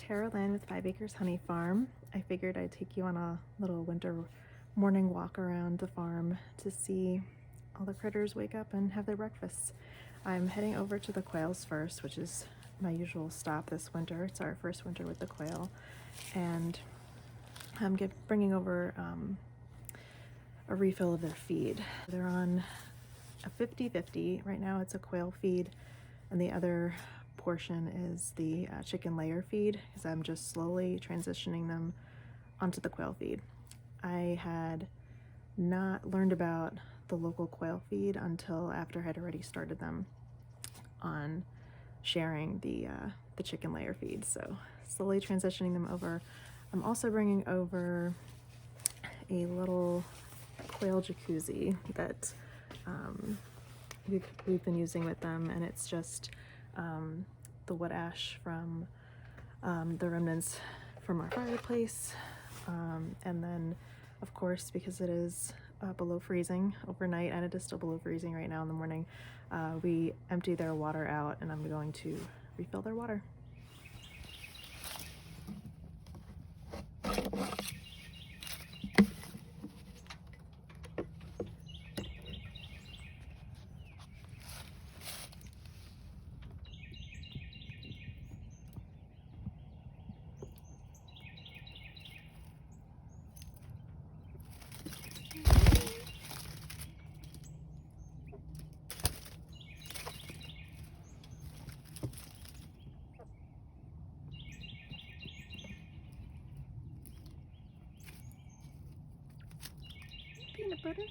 Tara Lynn with 5 Acres Honey Farm. I figured I'd take you on a little winter morning walk around the farm to see all the critters wake up and have their breakfasts. I'm heading over to the quails first, which is my usual stop this winter. It's our first winter with the quail, and I'm bringing over a refill of their feed. They're on a 50-50. Right now it's a quail feed, and the other portion is the chicken layer feed, because I'm just slowly transitioning them onto the quail feed. I had not learned about the local quail feed until after I had already started them on sharing the chicken layer feed. So slowly transitioning them over. I'm also bringing over a little quail jacuzzi that we've been using with them, and it's just the wood ash from the remnants from our fireplace, and then of course, because it is below freezing overnight, and it is still below freezing right now in the morning, we empty their water out, and I'm going to refill their water. Peanut butter.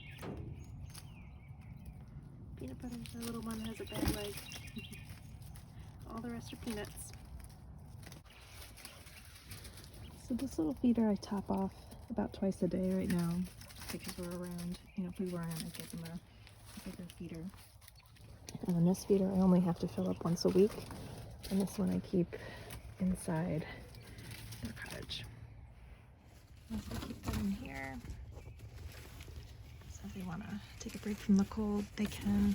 Peanut butter, the little one has a bad leg. All the rest are peanuts. So this little feeder I top off about twice a day right now, because we're around, if we weren't, I'd get them a bigger feeder. And then this feeder I only have to fill up once a week, and this one I keep inside their cottage. Also keep them in here. If they want to take a break from the cold, they can.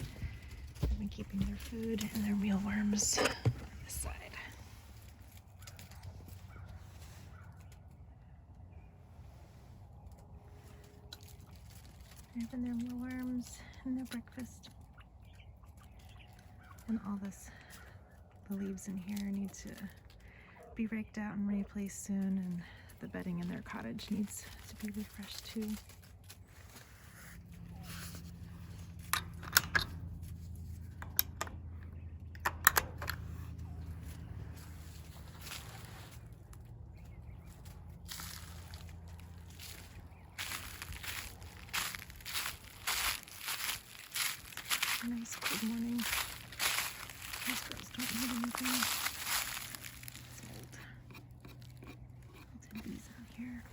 I've been keeping their food and their mealworms on this side. Having their mealworms and their breakfast. And all the leaves in here need to be raked out and replaced soon, and the bedding in their cottage needs to be refreshed too. Nice cold morning. These girls don't need anything. It's old. Lots of bees out here.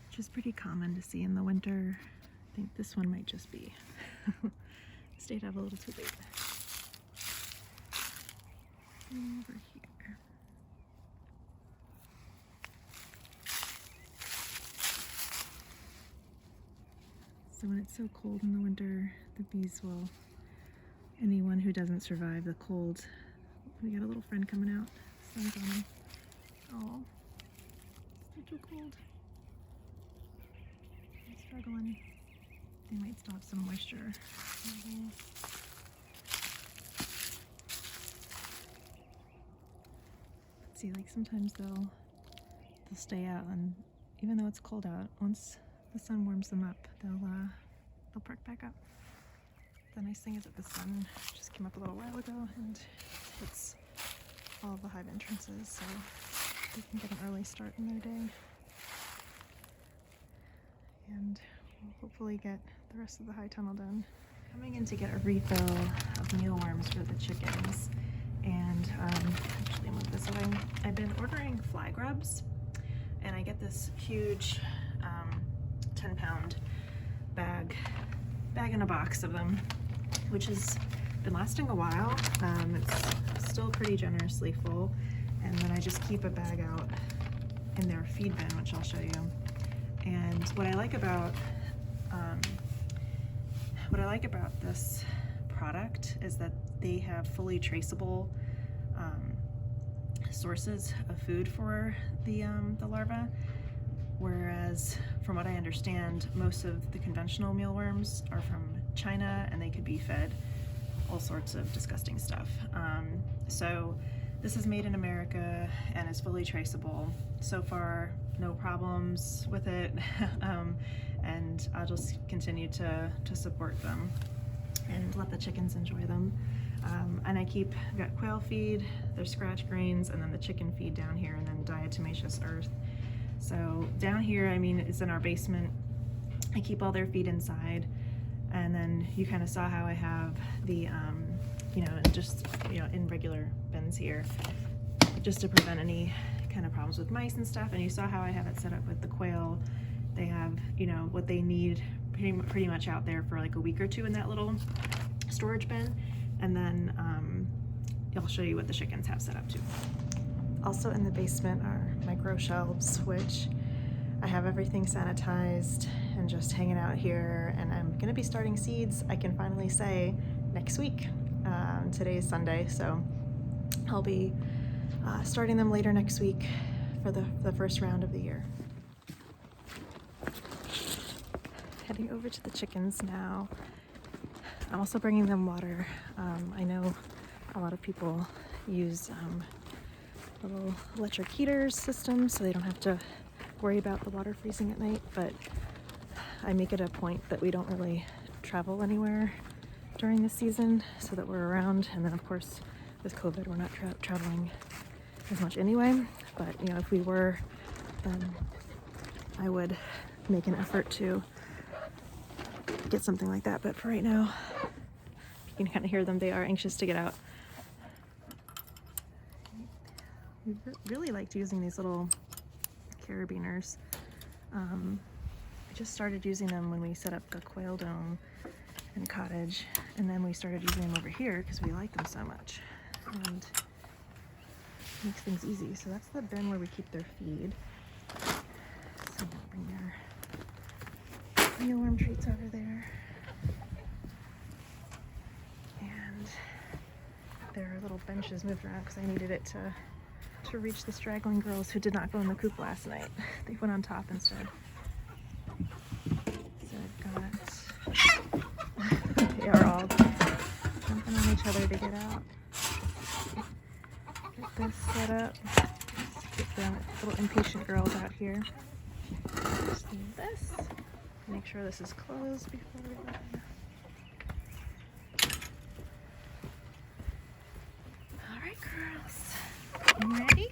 Which is pretty common to see in the winter. I think this one might just be stayed up a little too late. And over here. So when it's so cold in the winter, the bees will, anyone who doesn't survive the cold, we got a little friend coming out, sun's on him. Oh, still too cold. I'm struggling. They might still have some moisture. See, like sometimes they'll stay out, and even though it's cold out, once the sun warms them up, they'll perk back up. The nice thing is that the sun just came up a little while ago and hits all of the hive entrances, so they can get an early start in their day. And we'll hopefully get the rest of the high tunnel done. Coming in to get a refill of mealworms for the chickens, and actually move this away. I've been ordering fly grubs, and I get this huge 10-pound bag in a box of them, which has been lasting a while. It's still pretty generously full, and then I just keep a bag out in their feed bin, which I'll show you. And what I like about this product product is that they have fully traceable sources of food for the larva, whereas from what I understand, most of the conventional mealworms are from China and they could be fed all sorts of disgusting stuff. So this is made in America and is fully traceable. So far, no problems with it, and I'll just continue to support them and let the chickens enjoy them. And I've got quail feed, there's scratch grains, and then the chicken feed down here, and then diatomaceous earth. So down here, I mean, it's in our basement. I keep all their feed inside, and then you kind of saw how I have the, in regular bins here, just to prevent any kind of problems with mice and stuff. And you saw how I have it set up with the quail. They have, what they need pretty much out there for like a week or two in that little storage bin. And then I'll show you what the chickens have set up too. Also in the basement are my grow shelves, which I have everything sanitized and just hanging out here. And I'm gonna be starting seeds, I can finally say, next week. Today is Sunday, so I'll be starting them later next week for the first round of the year. Heading over to the chickens now. I'm also bringing them water. I know a lot of people use little electric heaters systems so they don't have to worry about the water freezing at night, but I make it a point that we don't really travel anywhere during this season so that we're around. And then of course with COVID we're not traveling as much anyway, but if we were, then I would make an effort to get something like that. But for right now, you can kind of hear them, they are anxious to get out. We really liked using these little carabiners. I just started using them when we set up the quail dome and cottage, and then we started using them over here because we like them so much, and it makes things easy. So that's the bin where we keep their feed. So we'll bring their mealworm treats over there. And there are little benches moved around because I needed it to reach the straggling girls who did not go in the coop last night. They went on top instead. So I've got, they are all jumping on each other to get out. Get this set up. Get the little impatient girls out here. Just need this. Make sure this is closed before we go in. All right, girls. You ready?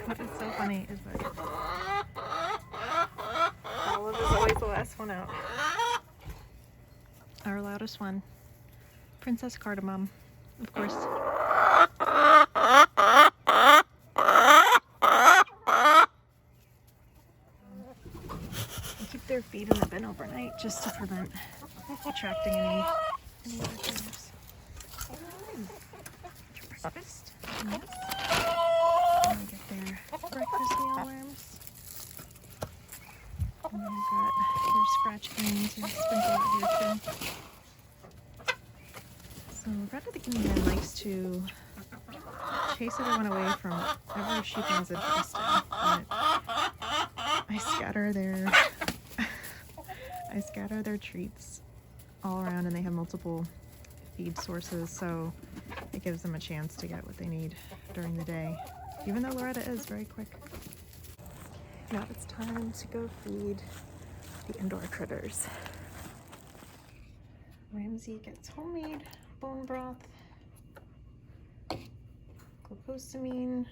What is so funny is that Olive is always the last one out. Our loudest one. Princess Cardamom, of course. We keep their feet in the bin overnight just to prevent attracting any predators. Breakfast. Yes. And we get their breakfast mealworms. And then we've got their scratch greens are sprinkled out here too. So Red the Guinea Hen likes to chase everyone away from wherever she finds interesting. But I scatter their treats all around, and they have multiple feed sources, so it gives them a chance to get what they need during the day, even though Loretta is very quick. Now it's time to go feed the indoor critters. Ramsey gets homemade bone broth, glucosamine,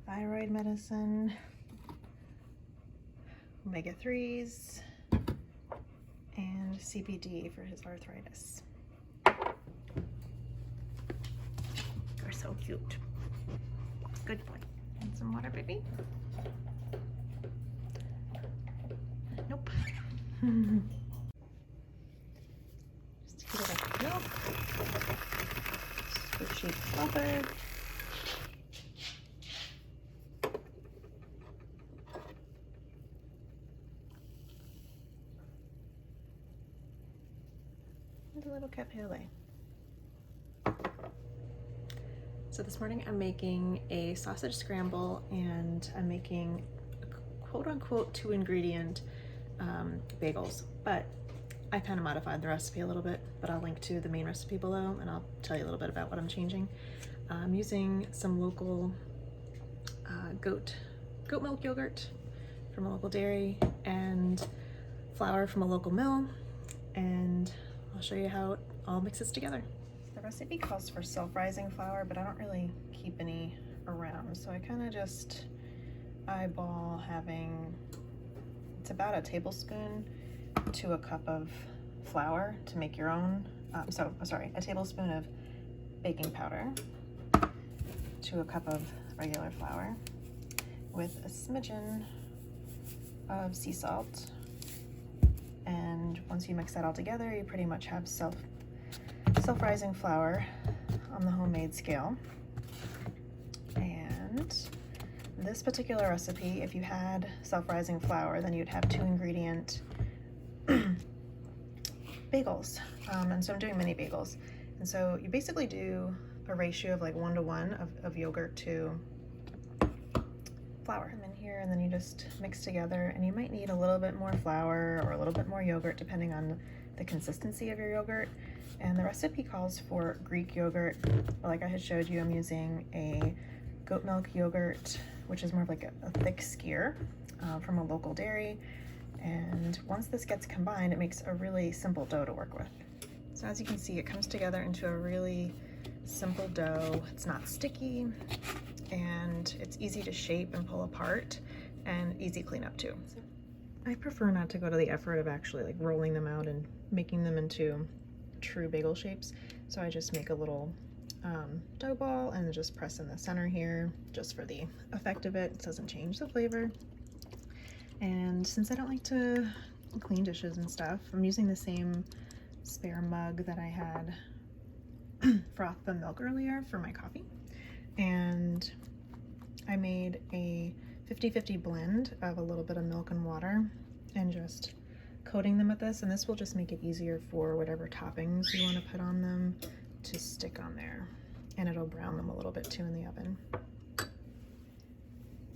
thyroid medicine, omega-3s, and CBD for his arthritis. You're so cute. Good boy. And some water, baby. Just heat it up with milk. Squishy fluffer. And a little cafe au lait. So this morning I'm making a sausage scramble, and I'm making quote-unquote 2-ingredient bagels, but I kind of modified the recipe a little bit, but I'll link to the main recipe below and I'll tell you a little bit about what I'm changing. I'm using some local goat milk yogurt from a local dairy and flour from a local mill, and I'll show you how it all mixes together. The recipe calls for self-rising flour, but I don't really keep any around, so I kind of just eyeball having, it's about a tablespoon to a cup of flour to make your own, a tablespoon of baking powder to a cup of regular flour with a smidgen of sea salt. And once you mix that all together, you pretty much have self-rising flour on the homemade scale. And this particular recipe, if you had self-rising flour, then you'd have 2-ingredient bagels. And so I'm doing mini bagels. And so you basically do a ratio of like 1-to-1 of yogurt to flour. And then here, and then you just mix together, and you might need a little bit more flour or a little bit more yogurt depending on the consistency of your yogurt. And the recipe calls for Greek yogurt, but like I had showed you, I'm using a goat milk yogurt, which is more of like a thick skyr from a local dairy. And once this gets combined, it makes a really simple dough to work with. So as you can see, it comes together into a really simple dough. It's not sticky, and it's easy to shape and pull apart, and easy cleanup too. So I prefer not to go to the effort of actually like rolling them out and making them into true bagel shapes. So I just make a little dough ball and just press in the center here just for the effect of it. It doesn't change the flavor. And since I don't like to clean dishes and stuff, I'm using the same spare mug that I had frothed the milk earlier for my coffee. And I made a 50-50 blend of a little bit of milk and water and just coating them with this, and this will just make it easier for whatever toppings you want to put on them to stick on there, and it'll brown them a little bit too in the oven.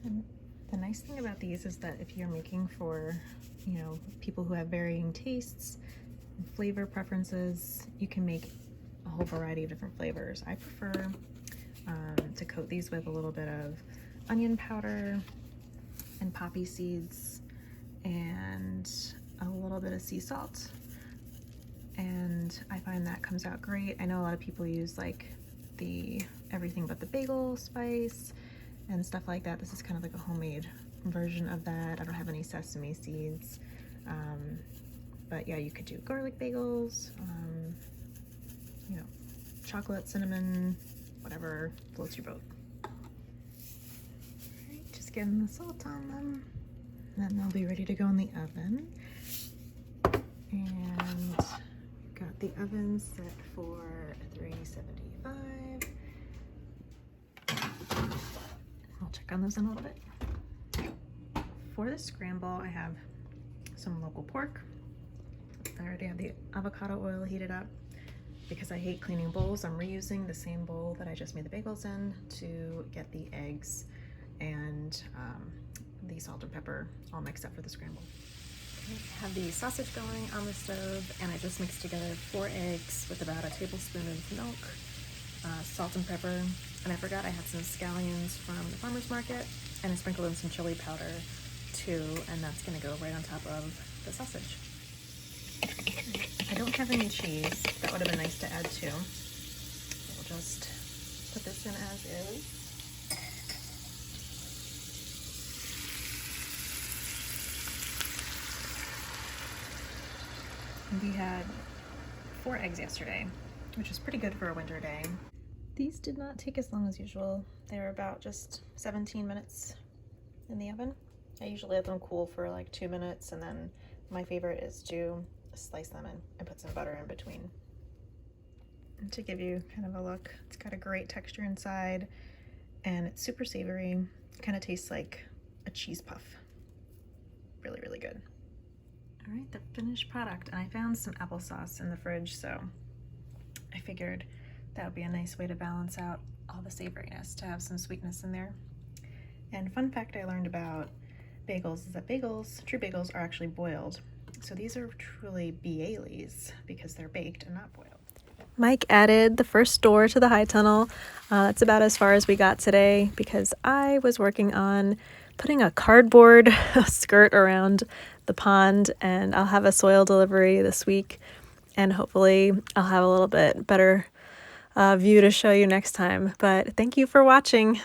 And the nice thing about these is that if you're making for, you know, people who have varying tastes and flavor preferences, you can make a whole variety of different flavors. I prefer to coat these with a little bit of onion powder and poppy seeds and a little bit of sea salt, and I find that comes out great. I know a lot of people use like the everything but the bagel spice and stuff like that. This is kind of like a homemade version of that. I don't have any sesame seeds, but yeah, you could do garlic bagels, you know, chocolate, cinnamon, whatever floats your boat. Alright, just getting the salt on them, and then they'll be ready to go in the oven. And got the oven set for 375. I'll check on those in a little bit. For the scramble, I have some local pork. I already have the avocado oil heated up. Because I hate cleaning bowls, I'm reusing the same bowl that I just made the bagels in to get the eggs and the salt and pepper all mixed up for the scramble. Okay, I have the sausage going on the stove, and I just mixed together 4 eggs with about a tablespoon of milk, salt and pepper, and I forgot I had some scallions from the farmer's market, and I sprinkled in some chili powder too, and that's gonna go right on top of the sausage. I don't have any cheese. That would have been nice to add too. We'll just put this in as is. We had 4 eggs yesterday, which was pretty good for a winter day. These did not take as long as usual. They were about just 17 minutes in the oven. I usually let them cool for like 2 minutes and then My favorite is to slice them and put some butter in between. And to give you kind of a look, it's got a great texture inside and it's super savory. It kind of tastes like a cheese puff. Really, really good. All right, the finished product. And I found some applesauce in the fridge, so I figured that would be a nice way to balance out all the savoriness, to have some sweetness in there. And fun fact I learned about bagels is that true bagels, are actually boiled. So these are truly Baileys because they're baked and not boiled. Mike added the first door to the high tunnel. That's about as far as we got today because I was working on putting a cardboard skirt around the pond, and I'll have a soil delivery this week, and hopefully I'll have a little bit better view to show you next time. But thank you for watching.